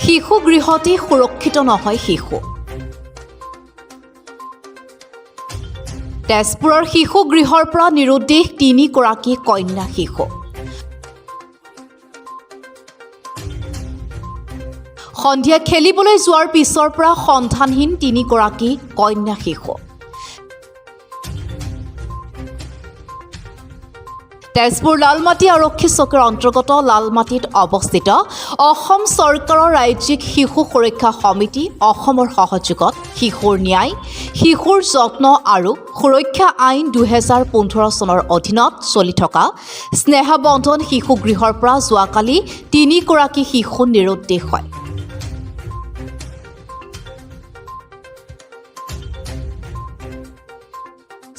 শিশু গৃহতেই সুৰক্ষিত নহয় শিশু। তেজপুৰৰ শিশু গৃহৰ পৰা নিৰুদ্দেশ 3গৰাকী কন্যা শিশু। সন্ধিয়া খেলিবলৈ যোৱাৰ পিছৰ পৰা সন্ধানহীন 3গৰাকী কন্যা শিশু। তেজপুৰ লালমাটি আৰক্ষী চকীৰ অন্তৰ্গত লালমাটিত অৱস্থিত অসম চৰকাৰৰ ৰাজ্যিক শিশু সুৰক্ষা সমিতি অসমৰ সহযোগত শিশুৰ ন্যায়, শিশুৰ যত্ন আৰু সুৰক্ষা আইন 2015 চনৰ অধীনত চলি থকা স্নেহা বন্ধন শিশু গৃহৰ পৰা যোৱাকালি 3গৰাকী শিশু নিৰুদ্দেশ হয়।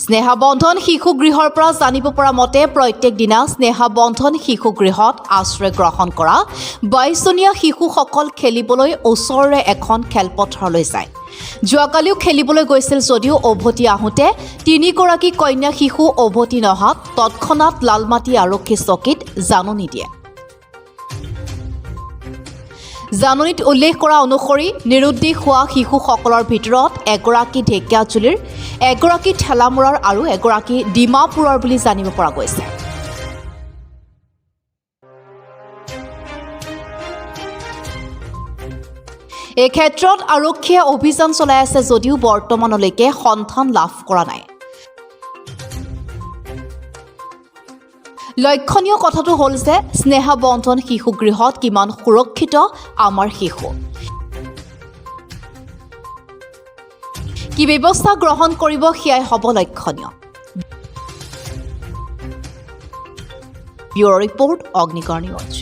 স্নেহা বন্ধন শিশু গৃহৰ পৰা জানিব পৰা মতে প্ৰত্যেক দিনা স্নেহা বন্ধন শিশু গৃহত আশ্ৰয় গ্ৰহণ কৰা 22জনীয়া শিশুসকল খেলিবলৈ ওচৰৰে এখন খেলপথাৰলৈ যায়। যোৱাকালিও খেলিবলৈ গৈছিল যদিও উভতি আহোঁতে 3গৰাকী কন্যা শিশু উভতি নহাত তৎক্ষণাত লালমাটি আৰক্ষী চকীত জাননী দিয়ে। জাননীত উল্লেখ কৰা অনুসৰি নিৰুদ্দেশ হোৱা শিশুসকলৰ ভিতৰত এগৰাকী ঢেকীয়াজুলিৰ, এগৰাকী ঠেলামৰাৰ আৰু এগৰাকী ডিমাপুৰৰ বুলি জানিব পৰা গৈছে। এই ক্ষেত্ৰত আৰক্ষীয়ে অভিযান চলাই আছে যদিও বৰ্তমানলৈকে সন্ধান লাভ কৰা নাই। লক্ষণীয় কথাটো হ'ল যে স্নেহা বন্ধন শিশু গৃহত কিমান সুৰক্ষিত আমাৰ শিশু। কি ব্যৱস্থা গ্ৰহণ কৰিব সেয়াই হ'ব লক্ষণীয়। Bureau' report, Agnigarh news.